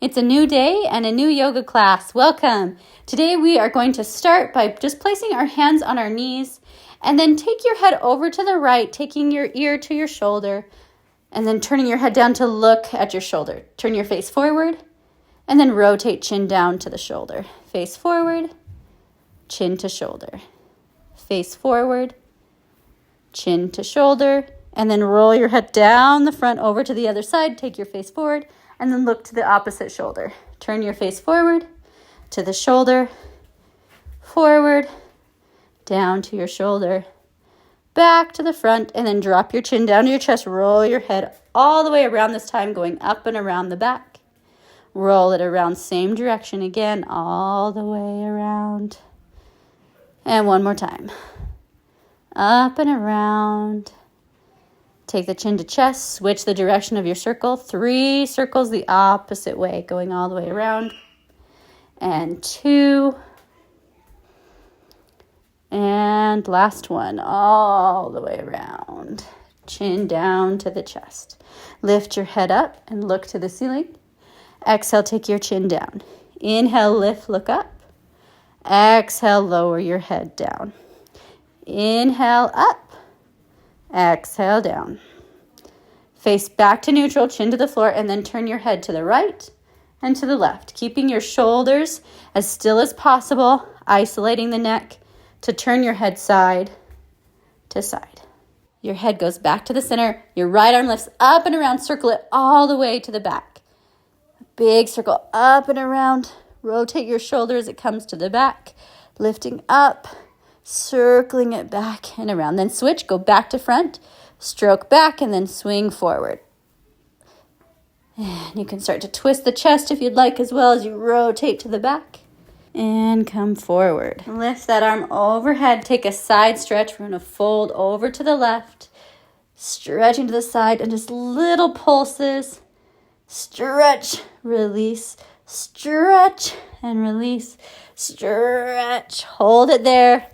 It's a new day and a new yoga class. Welcome. Today we are going to start by just placing our hands on our knees and then take your head over to the right, taking your ear to your shoulder and then turning your head down to look at your shoulder. Turn your face forward and then rotate chin down to the shoulder. Face forward, chin to shoulder. Face forward, chin to shoulder, and then roll your head down the front over to the other side. Take your face forward and then look to the opposite shoulder. Turn your face forward to the shoulder, forward, down to your shoulder, back to the front, and then drop your chin down to your chest. Roll your head all the way around, this time going up and around the back. Roll it around, same direction again, all the way around. And one more time. Up and around. Take the chin to chest, switch the direction of your circle. 3 circles the opposite way, going all the way around. And 2. And last one, all the way around. Chin down to the chest. Lift your head up and look to the ceiling. Exhale, take your chin down. Inhale, lift, look up. Exhale, lower your head down. Inhale, up. Exhale, down. Face back to neutral, chin to the floor, and then turn your head to the right and to the left, keeping your shoulders as still as possible, isolating the neck to turn your head side to side. Your head goes back to the center. Your right arm lifts up and around. Circle it all the way to the back. Big circle up and around. Rotate your shoulder as it comes to the back. Lifting up, circling it back and around. Then switch, go back to front, stroke back, and then swing forward. And you can start to twist the chest if you'd like as well as you rotate to the back. And come forward. Lift that arm overhead. Take a side stretch. We're going to fold over to the left. Stretching to the side and just little pulses. Stretch, release, stretch, and release. Stretch. Hold it there.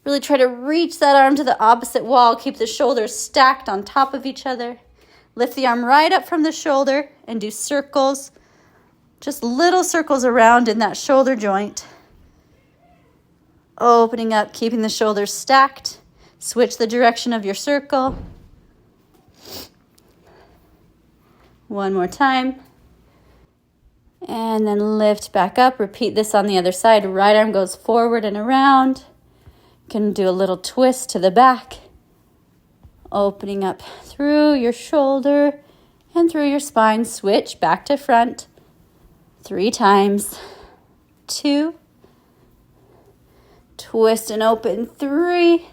Really try to reach that arm to the opposite wall. Keep the shoulders stacked on top of each other. Lift the arm right up from the shoulder and do circles. Just little circles around in that shoulder joint. Opening up, keeping the shoulders stacked. Switch the direction of your circle. One more time. And then lift back up. Repeat this on the other side. Right arm goes forward and around. You can do a little twist to the back. Opening up through your shoulder and through your spine. Switch back to front. 3 times. 2. Twist and open. 3.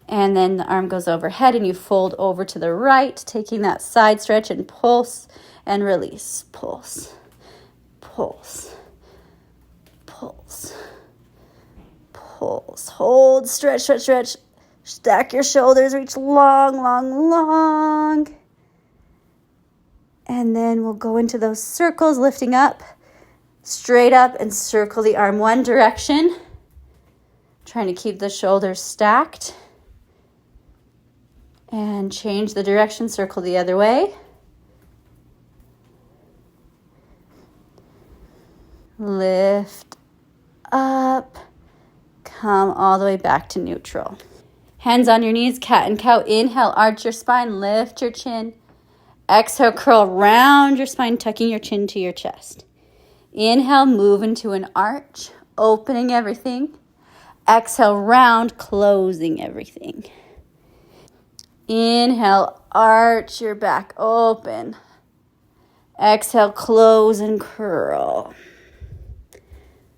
And then the arm goes overhead and you fold over to the right, taking that side stretch and pulse and release. Pulse, pulse, pulse, pulse. Hold, stretch, stretch, stretch. Stack your shoulders, reach long, long, long. And then we'll go into those circles, lifting up, straight up, and circle the arm one direction. Trying to keep the shoulders stacked. And change the direction, circle the other way. Lift up. Come all the way back to neutral. Hands on your knees, cat and cow. Inhale, arch your spine, lift your chin. Exhale, curl round your spine, tucking your chin to your chest. Inhale, move into an arch, opening everything. Exhale, round, closing everything. Inhale, arch your back, open. Exhale, close and curl.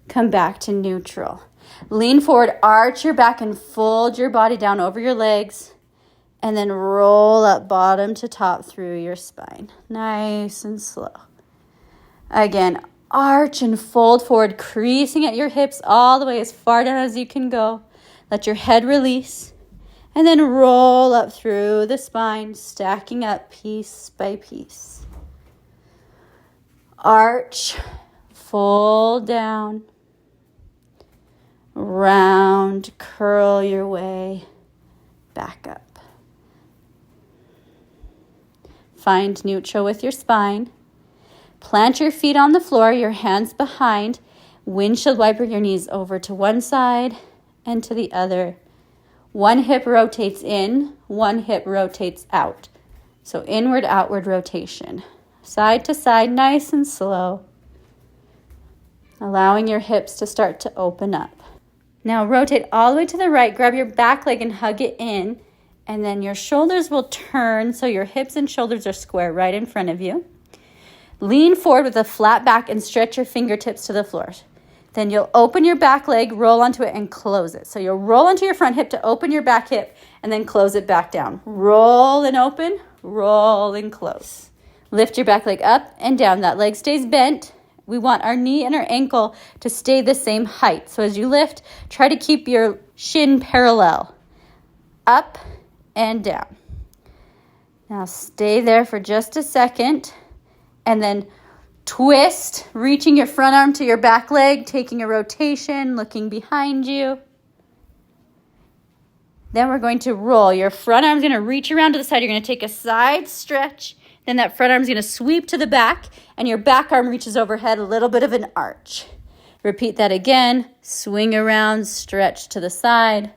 Come back to neutral. Lean forward, arch your back and fold your body down over your legs. And then roll up bottom to top through your spine. Nice and slow. Again, arch and fold forward, creasing at your hips all the way as far down as you can go. Let your head release. And then roll up through the spine, stacking up piece by piece. Arch, fold down, round, curl your way back up. Find neutral with your spine. Plant your feet on the floor, your hands behind. Windshield wiper your knees over to one side and to the other. One hip rotates in, one hip rotates out. So inward, outward rotation. Side to side, nice and slow. Allowing your hips to start to open up. Now rotate all the way to the right. Grab your back leg and hug it in. And then your shoulders will turn so your hips and shoulders are square right in front of you. Lean forward with a flat back and stretch your fingertips to the floor. Then you'll open your back leg, roll onto it, and close it. So you'll roll onto your front hip to open your back hip and then close it back down. Roll and open, roll and close. Lift your back leg up and down. That leg stays bent. We want our knee and our ankle to stay the same height. So as you lift, try to keep your shin parallel. Up and down. Now stay there for just a second and then twist, reaching your front arm to your back leg, taking a rotation, looking behind you. Then we're going to roll. Your front arm's going to reach around to the side. You're going to take a side stretch. Then that front arm's going to sweep to the back, and your back arm reaches overhead, a little bit of an arch. Repeat that again. Swing around, stretch to the side.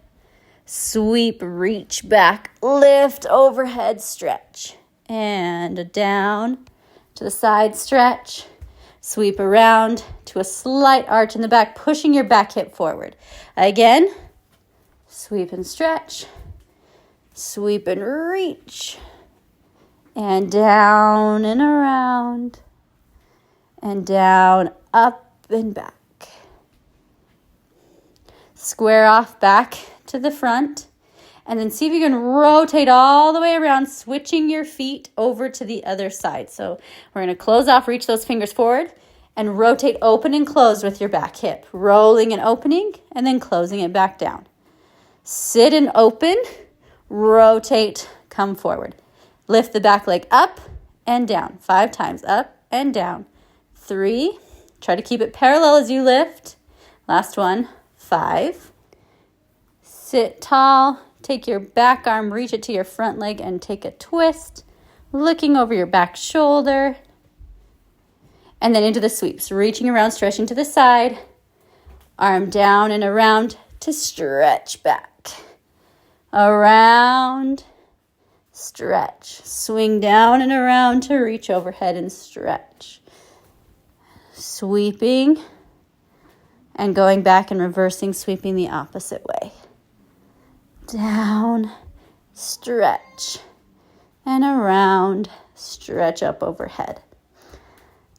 Sweep, reach back, lift, overhead, stretch. And down to the side, stretch. Sweep around to a slight arch in the back, pushing your back hip forward. Again, sweep and stretch. Sweep and reach. And down and around. And down, up and back. Square off back to the front. And then see if you can rotate all the way around, switching your feet over to the other side. So we're going to close off, reach those fingers forward, and rotate open and close with your back hip. Rolling and opening, and then closing it back down. Sit and open, rotate, come forward. Lift the back leg up and down. 5 times, up and down. 3, try to keep it parallel as you lift. Last one, 5. Sit tall. Take your back arm, reach it to your front leg, and take a twist, looking over your back shoulder. And then into the sweeps, reaching around, stretching to the side. Arm down and around to stretch back. Around, stretch. Swing down and around to reach overhead and stretch. Sweeping and going back and reversing, sweeping the opposite way. Down, stretch, and around, stretch up overhead.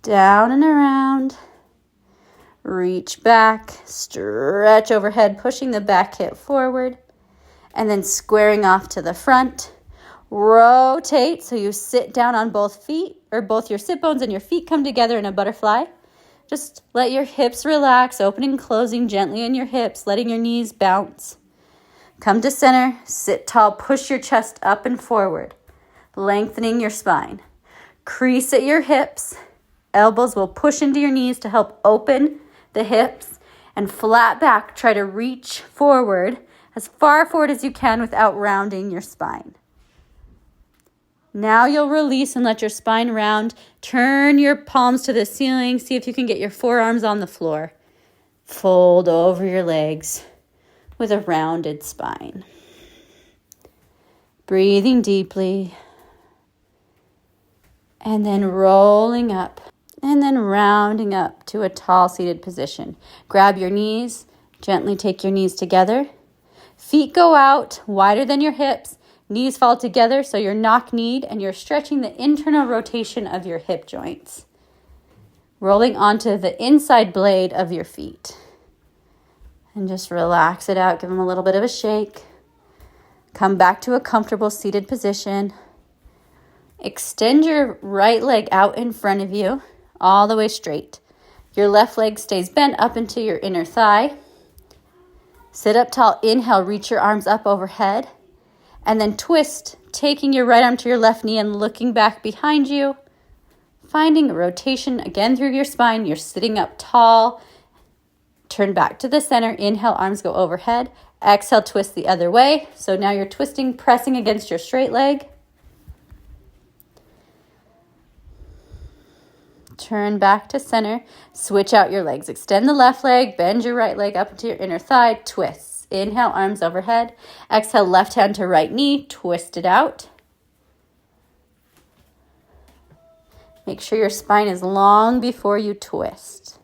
Down and around, reach back, stretch overhead, pushing the back hip forward, and then squaring off to the front. Rotate so you sit down on both feet, or both your sit bones and your feet come together in a butterfly. Just let your hips relax, opening and closing gently in your hips, letting your knees bounce. Come to center, sit tall, push your chest up and forward, lengthening your spine. Crease at your hips, elbows will push into your knees to help open the hips, and flat back, try to reach forward as far forward as you can without rounding your spine. Now you'll release and let your spine round. Turn your palms to the ceiling, see if you can get your forearms on the floor. Fold over your legs with a rounded spine. Breathing deeply. And then rolling up. And then rounding up to a tall seated position. Grab your knees. Gently take your knees together. Feet go out wider than your hips. Knees fall together so you're knock-kneed and you're stretching the internal rotation of your hip joints. Rolling onto the inside blade of your feet. And just relax it out. Give them a little bit of a shake. Come back to a comfortable seated position. Extend your right leg out in front of you, all the way straight. Your left leg stays bent up into your inner thigh. Sit up tall. Inhale, reach your arms up overhead. And then twist, taking your right arm to your left knee and looking back behind you. Finding a rotation again through your spine. You're sitting up tall. Turn back to the center. Inhale, arms go overhead. Exhale, twist the other way. So now you're twisting, pressing against your straight leg. Turn back to center. Switch out your legs. Extend the left leg. Bend your right leg up into your inner thigh. Twist. Inhale, arms overhead. Exhale, left hand to right knee. Twist it out. Make sure your spine is long before you twist.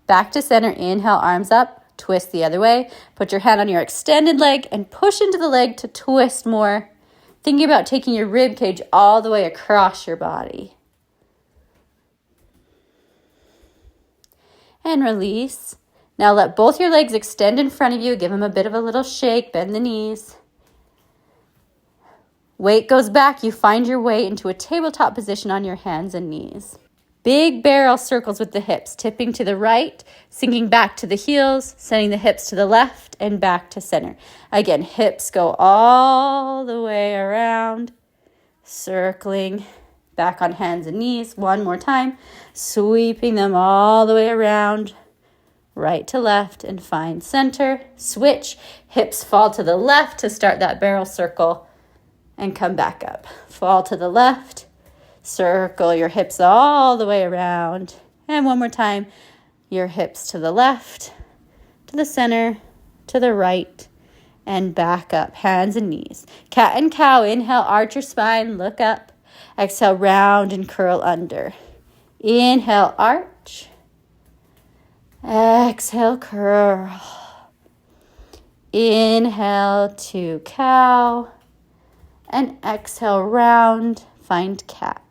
Back to center. Inhale, arms up. Twist the other way. Put your hand on your extended leg and push into the leg to twist more. Thinking about taking your rib cage all the way across your body. And release. Now let both your legs extend in front of you. Give them a bit of a little shake. Bend the knees. Weight goes back. You find your way into a tabletop position on your hands and knees. Big barrel circles with the hips, tipping to the right, sinking back to the heels, sending the hips to the left and back to center. Again, hips go all the way around, circling back on hands and knees. One more time, sweeping them all the way around, right to left and find center. Switch, hips fall to the left to start that barrel circle and come back up. Fall to the left. Circle your hips all the way around. And one more time, your hips to the left, to the center, to the right, and back up. Hands and knees. Cat and cow. Inhale, arch your spine, look up. Exhale, round and curl under. Inhale, arch. Exhale, curl. Inhale to cow. And exhale, round. Find cat.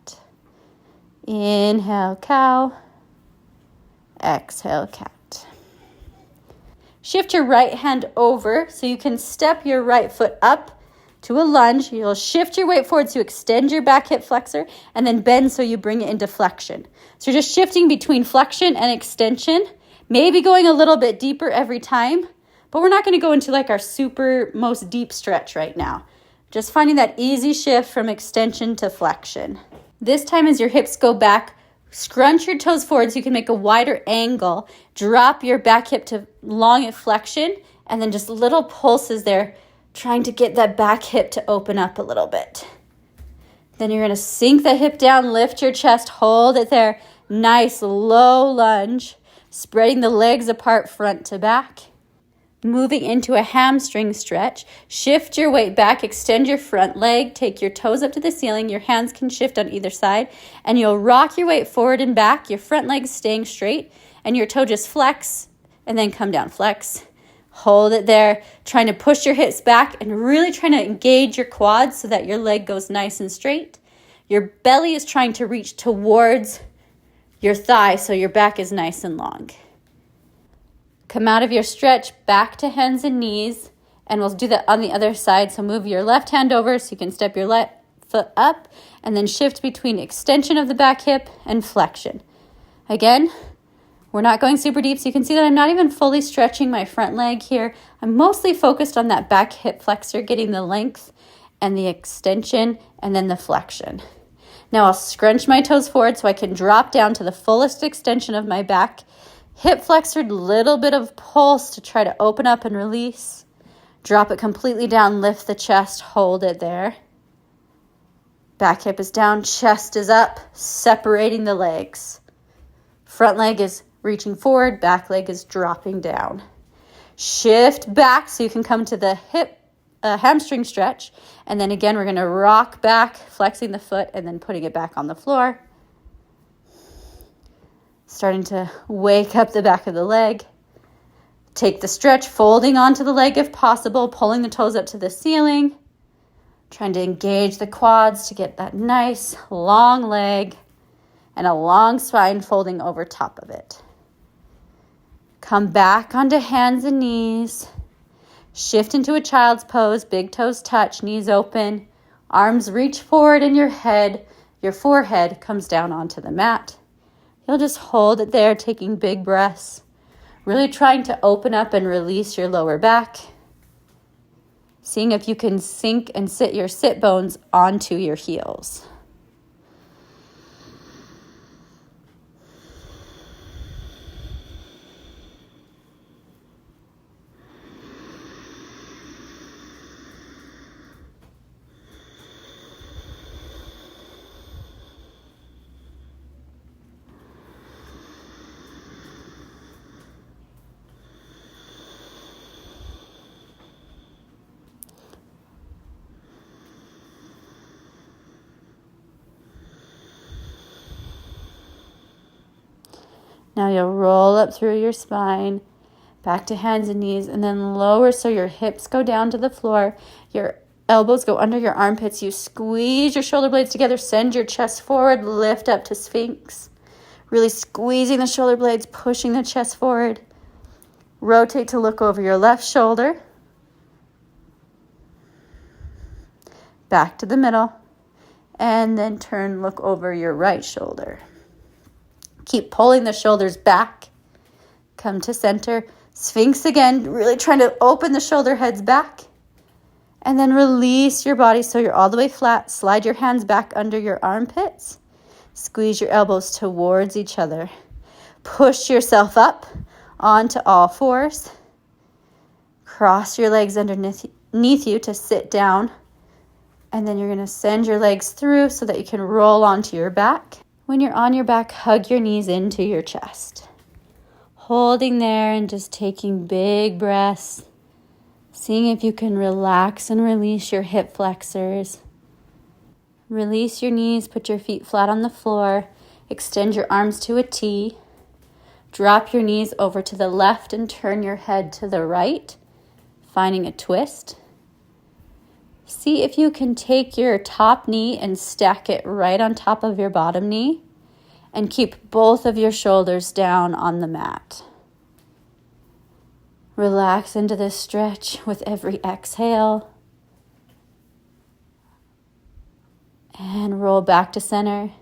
Inhale, cow. Exhale, cat. Shift your right hand over so you can step your right foot up to a lunge. You'll shift your weight forward so you extend your back hip flexor and then bend so you bring it into flexion. So you're just shifting between flexion and extension, maybe going a little bit deeper every time, but we're not going to go into like our super most deep stretch right now. Just finding that easy shift from extension to flexion. This time as your hips go back, scrunch your toes forward so you can make a wider angle. Drop your back hip to long at flexion and then just little pulses there, trying to get that back hip to open up a little bit. Then you're going to sink the hip down, lift your chest, hold it there. Nice low lunge, spreading the legs apart front to back. Moving into a hamstring stretch, shift your weight back, extend your front leg, take your toes up to the ceiling, your hands can shift on either side, and you'll rock your weight forward and back, your front leg staying straight, and your toe just flex, and then come down, flex. Hold it there, trying to push your hips back, and really trying to engage your quads so that your leg goes nice and straight. Your belly is trying to reach towards your thigh, so your back is nice and long. Come out of your stretch, back to hands and knees, and we'll do that on the other side. So move your left hand over so you can step your left foot up, and then shift between extension of the back hip and flexion. Again, we're not going super deep, so you can see that I'm not even fully stretching my front leg here. I'm mostly focused on that back hip flexor, getting the length and the extension, and then the flexion. Now I'll scrunch my toes forward so I can drop down to the fullest extension of my back. Hip flexor, little bit of pulse to try to open up and release. Drop it completely down, lift the chest, hold it there. Back hip is down, chest is up, separating the legs. Front leg is reaching forward, back leg is dropping down. Shift back so you can come to the hip hamstring stretch. And then again, we're going to rock back, flexing the foot and then putting it back on the floor. Starting to wake up the back of the leg. Take the stretch, folding onto the leg if possible, pulling the toes up to the ceiling. Trying to engage the quads to get that nice long leg and a long spine folding over top of it. Come back onto hands and knees. Shift into a child's pose, big toes touch, knees open. Arms reach forward and your forehead comes down onto the mat. You'll just hold it there, taking big breaths, really trying to open up and release your lower back. Seeing if you can sink and sit your sit bones onto your heels. Now you'll roll up through your spine, back to hands and knees, and then lower so your hips go down to the floor. Your elbows go under your armpits. You squeeze your shoulder blades together. Send your chest forward. Lift up to Sphinx. Really squeezing the shoulder blades, pushing the chest forward. Rotate to look over your left shoulder. Back to the middle. And then turn, look over your right shoulder. Keep pulling the shoulders back. Come to center. Sphinx again, really trying to open the shoulder heads back. And then release your body so you're all the way flat. Slide your hands back under your armpits. Squeeze your elbows towards each other. Push yourself up onto all fours. Cross your legs underneath you to sit down. And then you're going to send your legs through so that you can roll onto your back. When you're on your back, hug your knees into your chest. Holding there and just taking big breaths. Seeing if you can relax and release your hip flexors. Release your knees, put your feet flat on the floor. Extend your arms to a T. Drop your knees over to the left and turn your head to the right, finding a twist. See if you can take your top knee and stack it right on top of your bottom knee and keep both of your shoulders down on the mat. Relax into this stretch with every exhale. And roll back to center.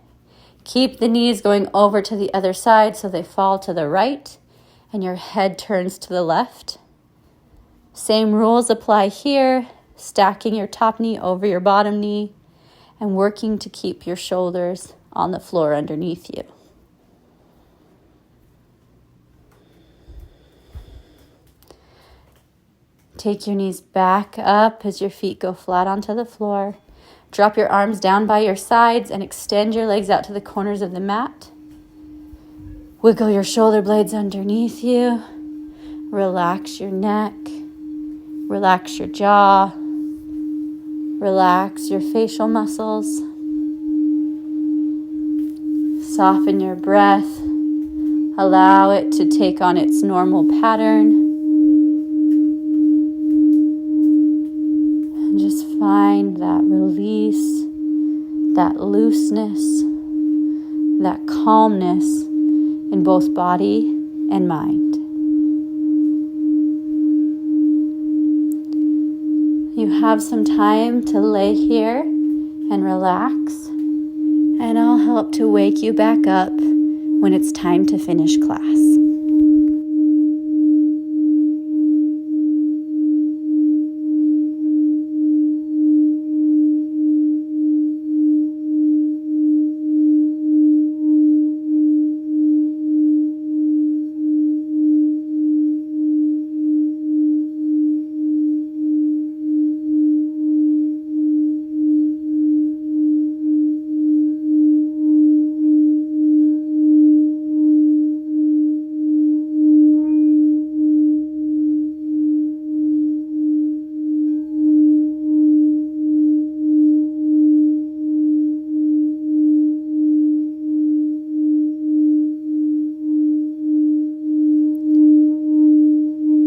Keep the knees going over to the other side so they fall to the right and your head turns to the left. Same rules apply here. Stacking your top knee over your bottom knee and working to keep your shoulders on the floor underneath you. Take your knees back up as your feet go flat onto the floor. Drop your arms down by your sides and extend your legs out to the corners of the mat. Wiggle your shoulder blades underneath you. Relax your neck. Relax your jaw. Relax your facial muscles. Soften your breath. Allow it to take on its normal pattern. And just find that release, that looseness, that calmness in both body and mind. You have some time to lay here and relax, and I'll help to wake you back up when it's time to finish class.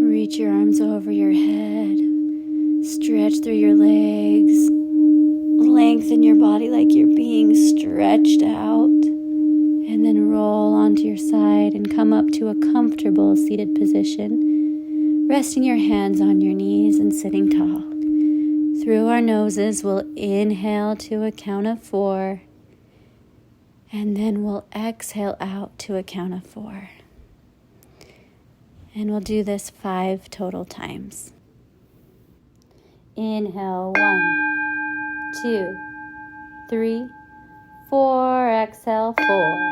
Reach your arms over your head. Stretch through your legs. Lengthen your body like you're being stretched out. And then roll onto your side and come up to a comfortable seated position. Resting your hands on your knees and sitting tall. Through our noses, we'll inhale to a count of 4. And then we'll exhale out to a count of 4. And we'll do this 5 total times. Inhale, 1, 2, 3, 4. Exhale, 4,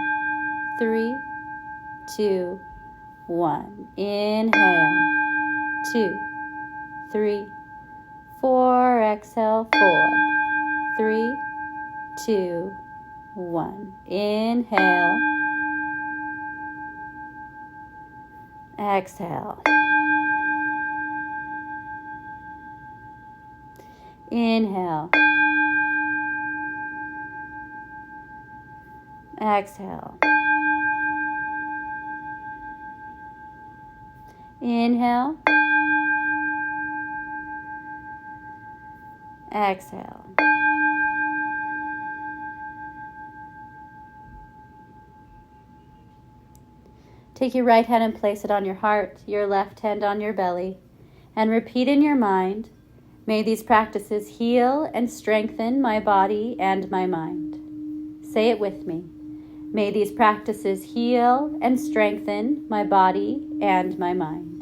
3, 2, 1. Inhale, 2, 3, 4. Exhale, 4, 3, 2, 1. Inhale. Exhale. Inhale. Exhale. Inhale. Exhale. Take your right hand and place it on your heart, your left hand on your belly, and repeat in your mind, may these practices heal and strengthen my body and my mind. Say it with me. May these practices heal and strengthen my body and my mind.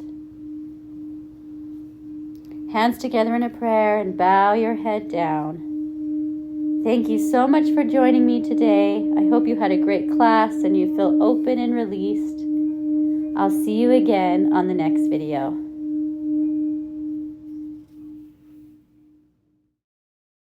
Hands together in a prayer and bow your head down. Thank you so much for joining me today. I hope you had a great class and you feel open and released. I'll see you again on the next video.